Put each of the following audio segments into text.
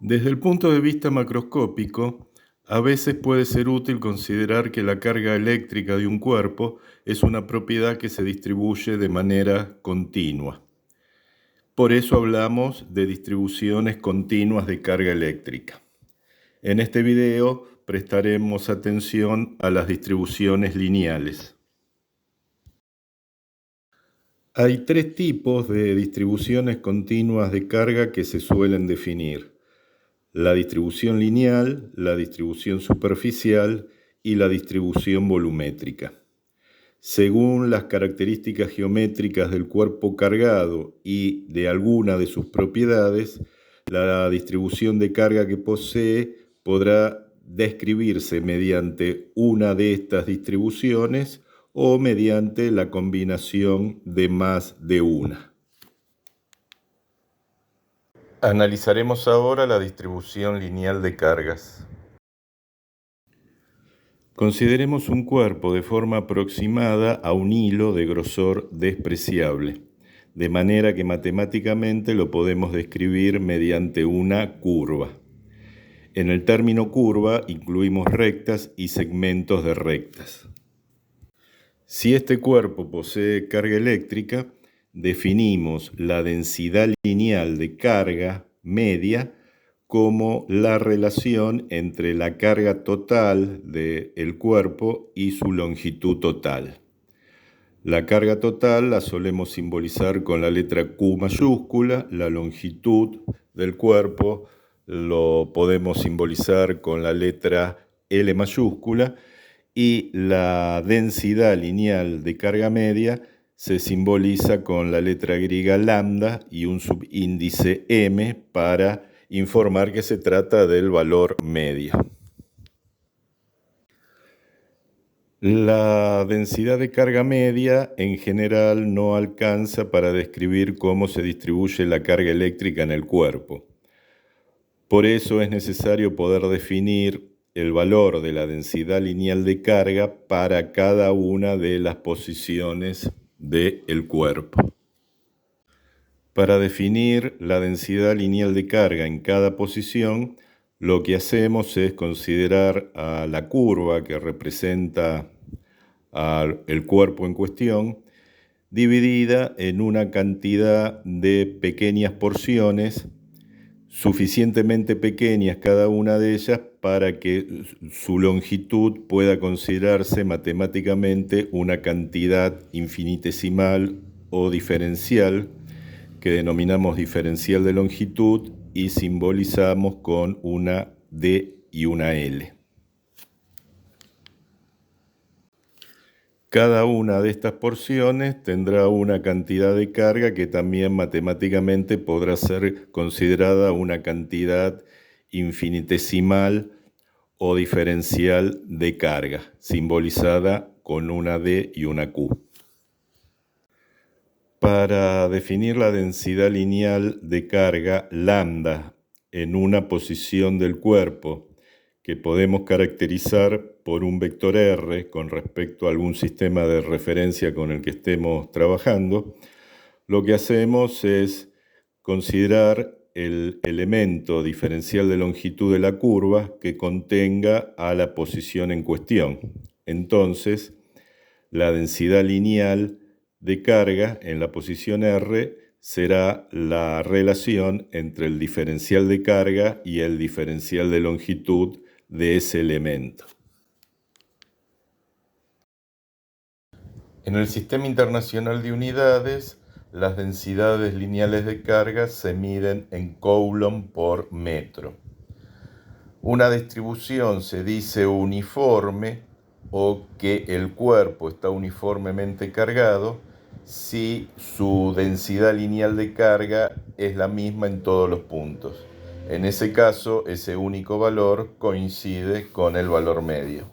Desde el punto de vista macroscópico, a veces puede ser útil considerar que la carga eléctrica de un cuerpo es una propiedad que se distribuye de manera continua. Por eso hablamos de distribuciones continuas de carga eléctrica. En este video prestaremos atención a las distribuciones lineales. Hay tres tipos de distribuciones continuas de carga que se suelen definir: la distribución lineal, la distribución superficial y la distribución volumétrica. Según las características geométricas del cuerpo cargado y de alguna de sus propiedades, la distribución de carga que posee podrá describirse mediante una de estas distribuciones o mediante la combinación de más de una. Analizaremos ahora la distribución lineal de cargas. Consideremos un cuerpo de forma aproximada a un hilo de grosor despreciable, de manera que matemáticamente lo podemos describir mediante una curva. En el término curva incluimos rectas y segmentos de rectas. Si este cuerpo posee carga eléctrica, definimos la densidad lineal de carga media como la relación entre la carga total del cuerpo y su longitud total. La carga total la solemos simbolizar con la letra Q mayúscula, la longitud del cuerpo lo podemos simbolizar con la letra L mayúscula y la densidad lineal de carga media se simboliza con la letra griega lambda y un subíndice m para informar que se trata del valor medio. La densidad de carga media en general no alcanza para describir cómo se distribuye la carga eléctrica en el cuerpo. Por eso es necesario poder definir el valor de la densidad lineal de carga para cada una de las posiciones del cuerpo. Para definir la densidad lineal de carga en cada posición, lo que hacemos es considerar a la curva que representa el cuerpo en cuestión, dividida en una cantidad de pequeñas porciones, suficientemente pequeñas cada una de ellas para que su longitud pueda considerarse matemáticamente una cantidad infinitesimal o diferencial, que denominamos diferencial de longitud y simbolizamos con una D y una L. Cada una de estas porciones tendrá una cantidad de carga que también matemáticamente podrá ser considerada una cantidad infinitesimal o diferencial de carga, simbolizada con una D y una Q. Para definir la densidad lineal de carga lambda en una posición del cuerpo, que podemos caracterizar por un vector R con respecto a algún sistema de referencia con el que estemos trabajando, lo que hacemos es considerar el elemento diferencial de longitud de la curva que contenga a la posición en cuestión. Entonces, la densidad lineal de carga en la posición R será la relación entre el diferencial de carga y el diferencial de longitud de ese elemento. En el Sistema Internacional de Unidades, las densidades lineales de carga se miden en coulomb por metro. Una distribución se dice uniforme o que el cuerpo está uniformemente cargado si su densidad lineal de carga es la misma en todos los puntos. En ese caso, ese único valor coincide con el valor medio.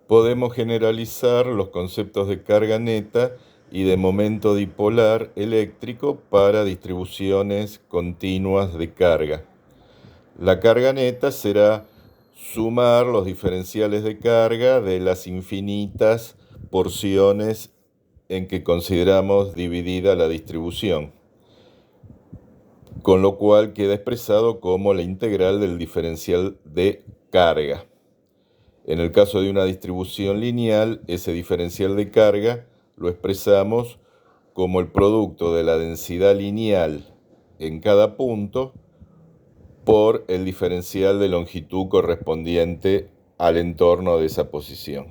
Podemos generalizar los conceptos de carga neta y de momento dipolar eléctrico para distribuciones continuas de carga. La carga neta será sumar los diferenciales de carga de las infinitas porciones en que consideramos dividida la distribución. con lo cual queda expresado como la integral del diferencial de carga. En el caso de una distribución lineal, ese diferencial de carga lo expresamos como el producto de la densidad lineal en cada punto por el diferencial de longitud correspondiente al entorno de esa posición.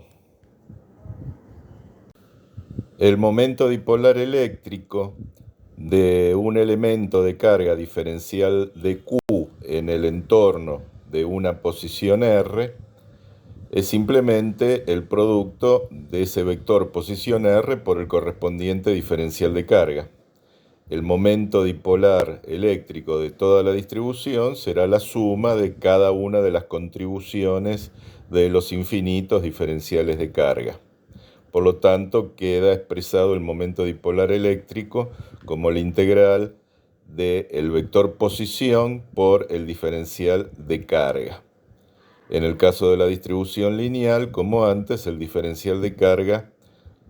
El momento dipolar eléctrico de un elemento de carga diferencial de Q en el entorno de una posición R es simplemente el producto de ese vector posición R por el correspondiente diferencial de carga. El momento dipolar eléctrico de toda la distribución será la suma de cada una de las contribuciones de los infinitos diferenciales de carga. Por lo tanto, queda expresado el momento dipolar eléctrico como la integral del vector posición por el diferencial de carga. En el caso de la distribución lineal, como antes, el diferencial de carga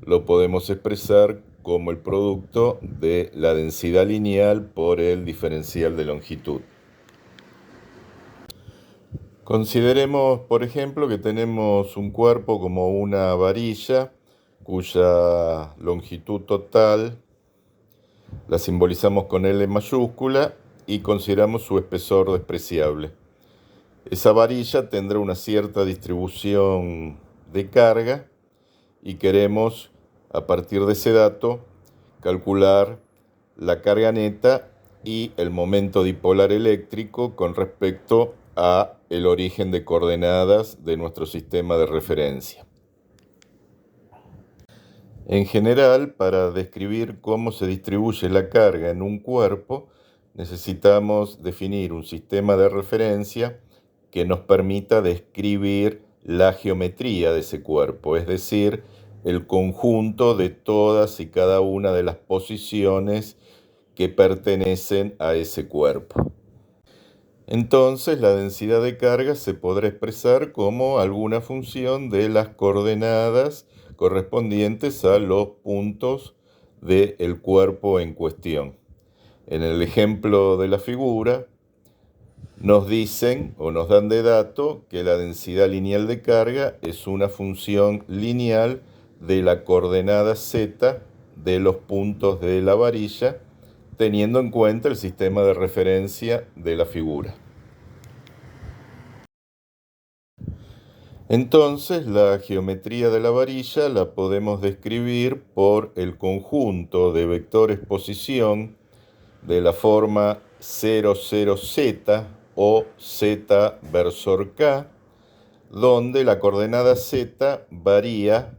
lo podemos expresar como el producto de la densidad lineal por el diferencial de longitud. Consideremos, por ejemplo, que tenemos un cuerpo como una varilla cuya longitud total la simbolizamos con L mayúscula y consideramos su espesor despreciable. Esa varilla tendrá una cierta distribución de carga y queremos, a partir de ese dato, calcular la carga neta y el momento dipolar eléctrico con respecto a el origen de coordenadas de nuestro sistema de referencia. En general, para describir cómo se distribuye la carga en un cuerpo, necesitamos definir un sistema de referencia que nos permita describir la geometría de ese cuerpo, es decir, el conjunto de todas y cada una de las posiciones que pertenecen a ese cuerpo. Entonces, la densidad de carga se podrá expresar como alguna función de las coordenadas correspondientes a los puntos del cuerpo en cuestión. En el ejemplo de la figura, nos dicen o nos dan de dato que la densidad lineal de carga es una función lineal de la coordenada z de los puntos de la varilla, teniendo en cuenta el sistema de referencia de la figura. Entonces, la geometría de la varilla la podemos describir por el conjunto de vectores posición de la forma 00z o z versor k, donde la coordenada z varía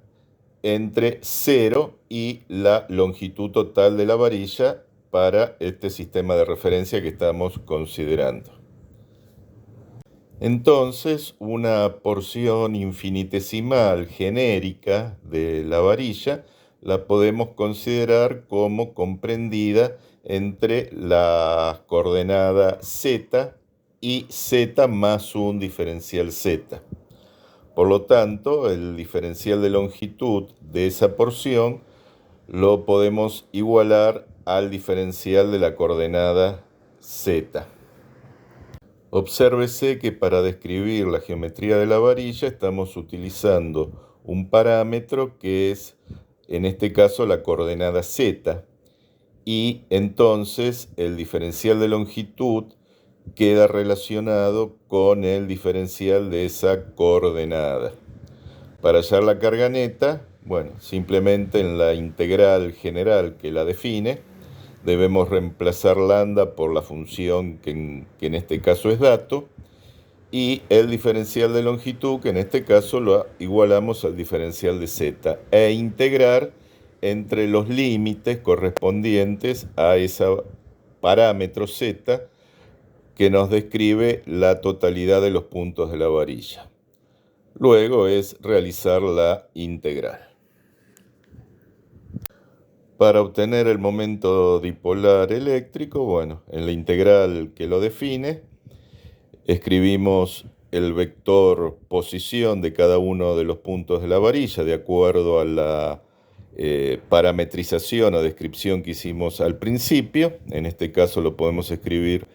entre 0 y la longitud total de la varilla para este sistema de referencia que estamos considerando. Entonces, una porción infinitesimal genérica de la varilla la podemos considerar como comprendida entre la coordenada z y z más un diferencial z. Por lo tanto, el diferencial de longitud de esa porción lo podemos igualar al diferencial de la coordenada z. Obsérvese que para describir la geometría de la varilla estamos utilizando un parámetro que es, en este caso, la coordenada z, y entonces el diferencial de longitud queda relacionado con el diferencial de esa coordenada. Para hallar la carga neta, simplemente en la integral general que la define, debemos reemplazar lambda por la función que en este caso es dato, y el diferencial de longitud, que en este caso lo igualamos al diferencial de z, e integrar entre los límites correspondientes a ese parámetro z que nos describe la totalidad de los puntos de la varilla. Luego es realizar la integral. Para obtener el momento dipolar eléctrico, en la integral que lo define, escribimos el vector posición de cada uno de los puntos de la varilla de acuerdo a la parametrización o descripción que hicimos al principio. En este caso lo podemos escribir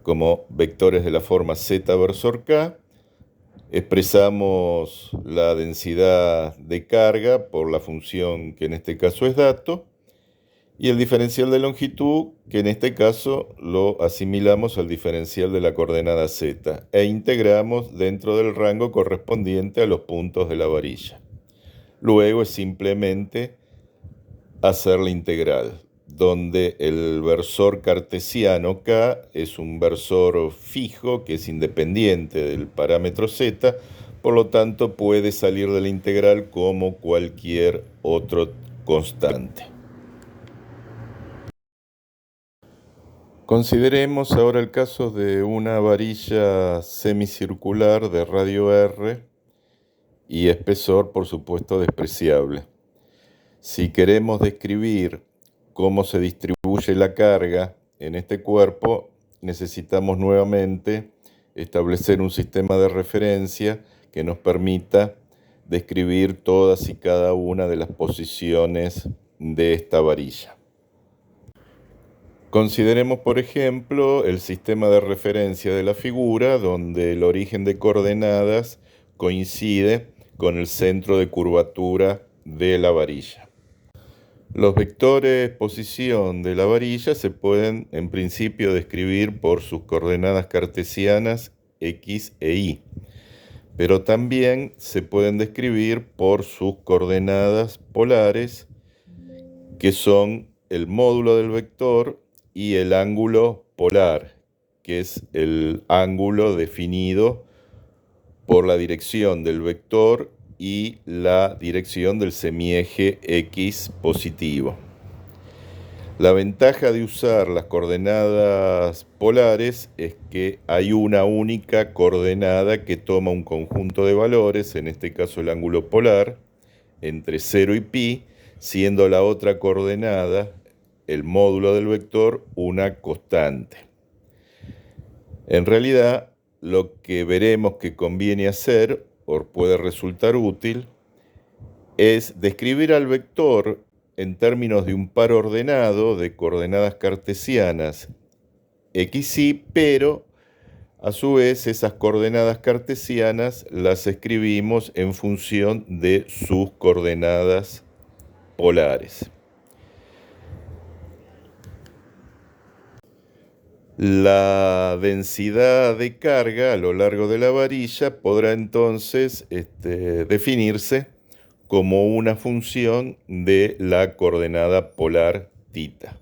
como vectores de la forma z versor k. Expresamos la densidad de carga por la función que en este caso es dato, y el diferencial de longitud, que en este caso lo asimilamos al diferencial de la coordenada z, e integramos dentro del rango correspondiente a los puntos de la varilla. Luego es simplemente hacer la integral, donde el versor cartesiano k es un versor fijo que es independiente del parámetro z, por lo tanto puede salir de la integral como cualquier otro constante. Consideremos ahora el caso de una varilla semicircular de radio R y espesor, por supuesto, despreciable. Si queremos describir cómo se distribuye la carga en este cuerpo, necesitamos nuevamente establecer un sistema de referencia que nos permita describir todas y cada una de las posiciones de esta varilla. Consideremos, por ejemplo, el sistema de referencia de la figura, donde el origen de coordenadas coincide con el centro de curvatura de la varilla. Los vectores posición de la varilla se pueden en principio describir por sus coordenadas cartesianas x e y, pero también se pueden describir por sus coordenadas polares, que son el módulo del vector y el ángulo polar, que es el ángulo definido por la dirección del vector y la dirección del semieje x positivo. La ventaja de usar las coordenadas polares es que hay una única coordenada que toma un conjunto de valores, en este caso el ángulo polar, entre 0 y pi, siendo la otra coordenada, el módulo del vector, una constante. En realidad, lo que veremos que conviene hacer, o puede resultar útil, es describir al vector en términos de un par ordenado de coordenadas cartesianas x, y, pero a su vez esas coordenadas cartesianas las escribimos en función de sus coordenadas polares. La densidad de carga a lo largo de la varilla podrá entonces definirse como una función de la coordenada polar θ.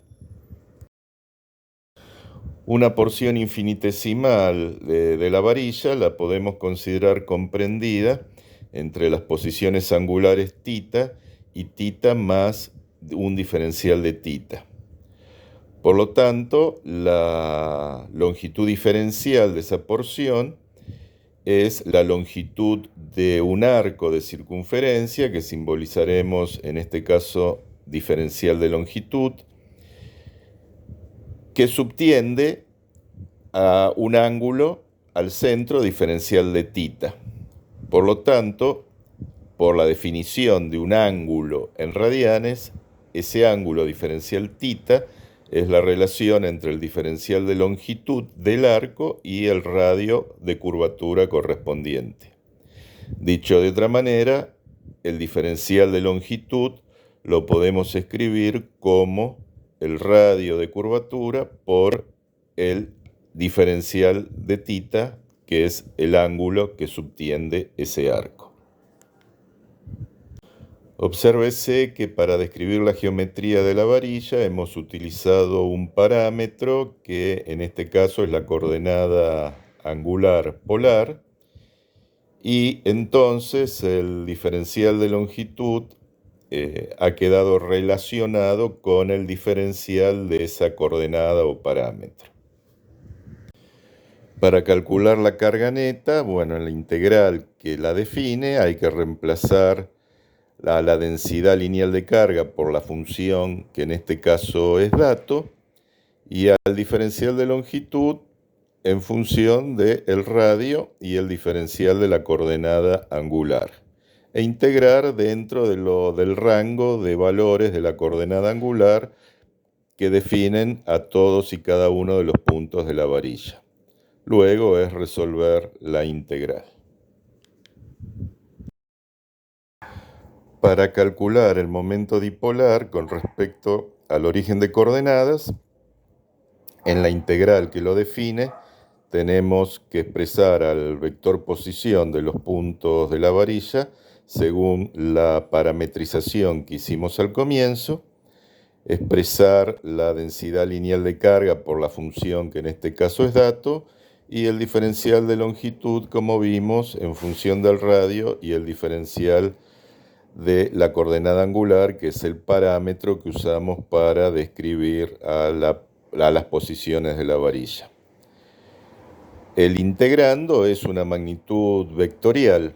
Una porción infinitesimal de la varilla la podemos considerar comprendida entre las posiciones angulares θ y θ más un diferencial de θ. Por lo tanto, la longitud diferencial de esa porción es la longitud de un arco de circunferencia, que simbolizaremos en este caso diferencial de longitud, que subtiende a un ángulo al centro diferencial de θ. Por lo tanto, por la definición de un ángulo en radianes, ese ángulo diferencial θ es la relación entre el diferencial de longitud del arco y el radio de curvatura correspondiente. Dicho de otra manera, el diferencial de longitud lo podemos escribir como el radio de curvatura por el diferencial de θ, que es el ángulo que subtiende ese arco. Obsérvese que para describir la geometría de la varilla hemos utilizado un parámetro que en este caso es la coordenada angular polar, y entonces el diferencial de longitud ha quedado relacionado con el diferencial de esa coordenada o parámetro. Para calcular la carga neta, en la integral que la define hay que reemplazar la densidad lineal de carga por la función que en este caso es dato, y al diferencial de longitud en función del radio y el diferencial de la coordenada angular. e integrar dentro del rango de valores de la coordenada angular que definen a todos y cada uno de los puntos de la varilla. Luego es resolver la integral. Para calcular el momento dipolar con respecto al origen de coordenadas, en la integral que lo define, tenemos que expresar al vector posición de los puntos de la varilla según la parametrización que hicimos al comienzo, expresar la densidad lineal de carga por la función que en este caso es dato, y el diferencial de longitud, como vimos, en función del radio, y el diferencial de la coordenada angular, que es el parámetro que usamos para describir a las posiciones de la varilla. El integrando es una magnitud vectorial,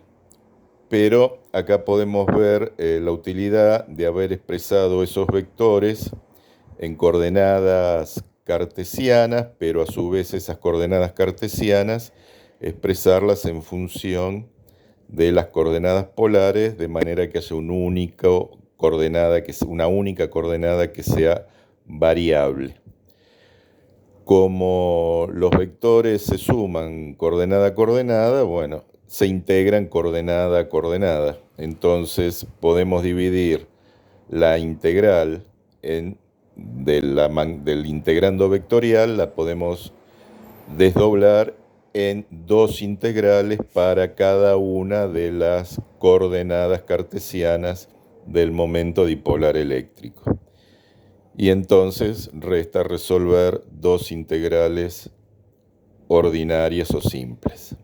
pero acá podemos ver la utilidad de haber expresado esos vectores en coordenadas cartesianas, pero a su vez esas coordenadas cartesianas expresarlas en función de las coordenadas polares, de manera que haya una única coordenada que sea variable. Como los vectores se suman coordenada a coordenada, bueno, se integran coordenada a coordenada. Entonces podemos dividir la integral del integrando vectorial, la podemos desdoblar en dos integrales para cada una de las coordenadas cartesianas del momento dipolar eléctrico. Y entonces resta resolver dos integrales ordinarias o simples.